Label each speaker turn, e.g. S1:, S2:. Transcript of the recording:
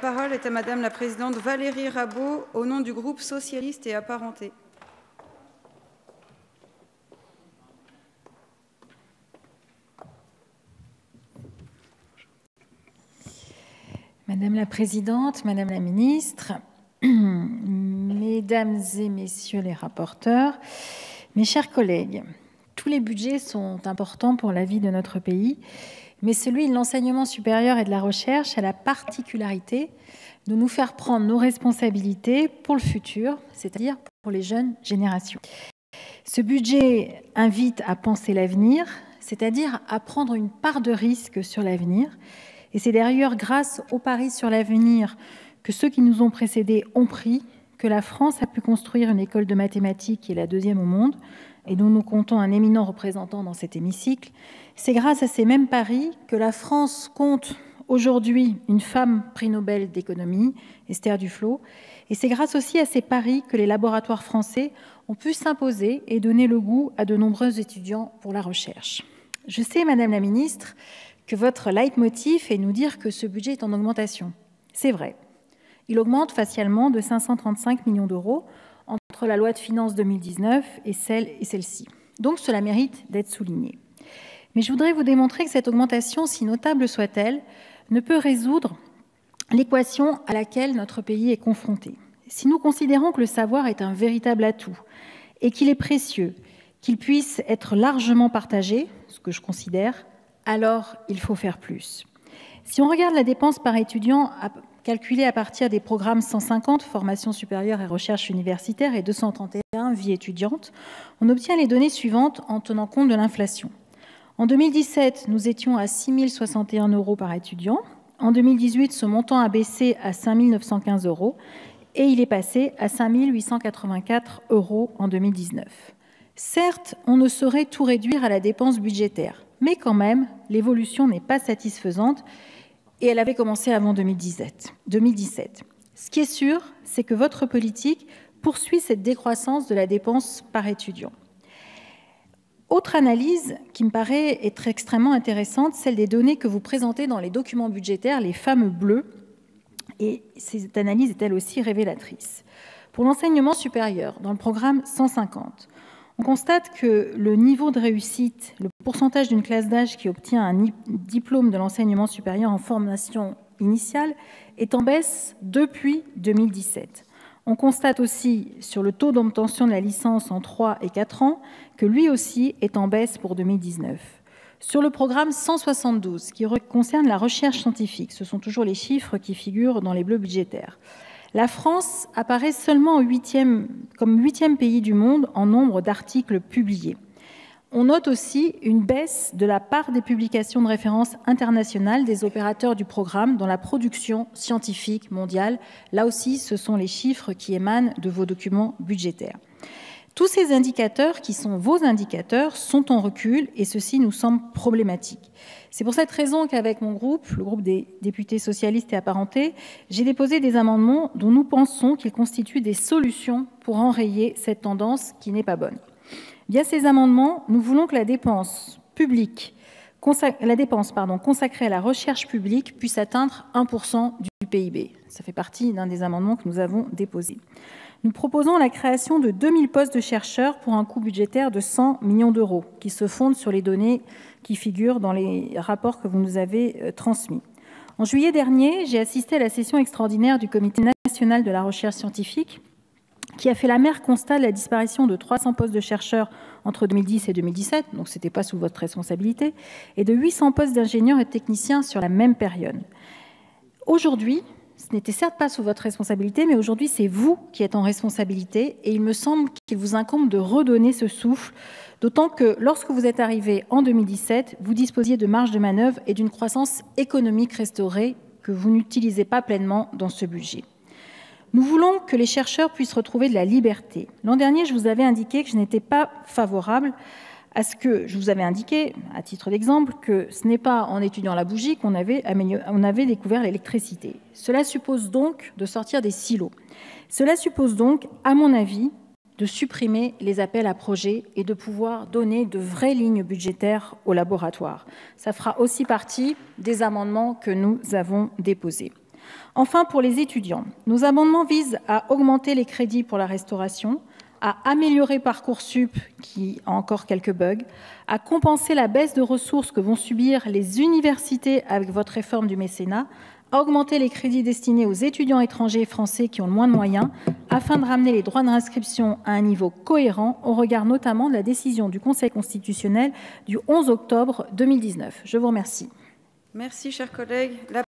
S1: parole est à Madame la présidente Valérie Rabault, au nom du groupe socialiste et apparentés.
S2: Madame la présidente, Madame la ministre, Mesdames et Messieurs les rapporteurs, mes chers collègues, tous les budgets sont importants pour la vie de notre pays, mais celui de l'enseignement supérieur et de la recherche a la particularité de nous faire prendre nos responsabilités pour le futur, c'est-à-dire pour les jeunes générations. Ce budget invite à penser l'avenir, c'est-à-dire à prendre une part de risque sur l'avenir. Et c'est d'ailleurs grâce au pari sur l'avenir que ceux qui nous ont précédés ont pris que la France a pu construire une école de mathématiques qui est la deuxième au monde et dont nous comptons un éminent représentant dans cet hémicycle. C'est grâce à ces mêmes paris que la France compte aujourd'hui une femme prix Nobel d'économie, Esther Duflo, et c'est grâce aussi à ces paris que les laboratoires français ont pu s'imposer et donner le goût à de nombreux étudiants pour la recherche. Je sais, Madame la Ministre, que votre leitmotiv est nous dire que ce budget est en augmentation. C'est vrai. Il augmente facialement de 535 millions d'euros entre la loi de finances 2019 et celle-ci. Donc cela mérite d'être souligné. Mais je voudrais vous démontrer que cette augmentation, si notable soit-elle, ne peut résoudre l'équation à laquelle notre pays est confronté. Si nous considérons que le savoir est un véritable atout et qu'il est précieux, qu'il puisse être largement partagé, ce que je considère, alors il faut faire plus. Si on regarde la dépense par étudiant calculée à partir des programmes 150, formation supérieure et recherche universitaire, et 231, vie étudiante, on obtient les données suivantes en tenant compte de l'inflation. En 2017, nous étions à 6 061 € par étudiant. En 2018, ce montant a baissé à 5 915 € et il est passé à 5 884 € en 2019. Certes, on ne saurait tout réduire à la dépense budgétaire, mais quand même, l'évolution n'est pas satisfaisante et elle avait commencé avant 2017. Ce qui est sûr, c'est que votre politique poursuit cette décroissance de la dépense par étudiant. Autre analyse qui me paraît être extrêmement intéressante, celle des données que vous présentez dans les documents budgétaires, les fameux bleus, et cette analyse est elle aussi révélatrice. Pour l'enseignement supérieur, dans le programme 150, on constate que le niveau de réussite, le pourcentage d'une classe d'âge qui obtient un diplôme de l'enseignement supérieur en formation initiale est en baisse depuis 2017. On constate aussi sur le taux d'obtention de la licence en 3 et 4 ans que lui aussi est en baisse pour 2019. Sur le programme 172, qui concerne la recherche scientifique, ce sont toujours les chiffres qui figurent dans les bleus budgétaires. La France apparaît seulement comme 8e pays du monde en nombre d'articles publiés. On note aussi une baisse de la part des publications de référence internationales des opérateurs du programme dans la production scientifique mondiale. Là aussi, ce sont les chiffres qui émanent de vos documents budgétaires. Tous ces indicateurs, qui sont vos indicateurs, sont en recul et ceci nous semble problématique. C'est pour cette raison qu'avec mon groupe, le groupe des députés socialistes et apparentés, j'ai déposé des amendements dont nous pensons qu'ils constituent des solutions pour enrayer cette tendance qui n'est pas bonne. Via ces amendements, nous voulons que la dépense consacrée à la recherche publique puisse atteindre 1% du PIB. Ça fait partie d'un des amendements que nous avons déposés. Nous proposons la création de 2000 postes de chercheurs pour un coût budgétaire de 100 millions d'euros, qui se fondent sur les données qui figurent dans les rapports que vous nous avez transmis. En juillet dernier, j'ai assisté à la session extraordinaire du Comité national de la recherche scientifique, qui a fait l'amer constat de la disparition de 300 postes de chercheurs entre 2010 et 2017, donc ce n'était pas sous votre responsabilité, et de 800 postes d'ingénieurs et de techniciens sur la même période. Aujourd'hui, ce n'était certes pas sous votre responsabilité, mais aujourd'hui, c'est vous qui êtes en responsabilité et il me semble qu'il vous incombe de redonner ce souffle, d'autant que lorsque vous êtes arrivé en 2017, vous disposiez de marge de manœuvre et d'une croissance économique restaurée que vous n'utilisez pas pleinement dans ce budget. Nous voulons que les chercheurs puissent retrouver de la liberté. L'an dernier, je vous avais indiqué que je n'étais pas favorable à ce que je vous avais indiqué, à titre d'exemple, que ce n'est pas en étudiant la bougie qu'on avait découvert l'électricité. Cela suppose donc de sortir des silos. Cela suppose donc, à mon avis, de supprimer les appels à projets et de pouvoir donner de vraies lignes budgétaires aux laboratoires. Ça fera aussi partie des amendements que nous avons déposés. Enfin, pour les étudiants, nos amendements visent à augmenter les crédits pour la restauration, à améliorer Parcoursup, qui a encore quelques bugs, à compenser la baisse de ressources que vont subir les universités avec votre réforme du mécénat, à augmenter les crédits destinés aux étudiants étrangers et français qui ont le moins de moyens, afin de ramener les droits d'inscription à un niveau cohérent, au regard notamment de la décision du Conseil constitutionnel du 11 octobre 2019. Je vous remercie.
S1: Merci, chers collègues.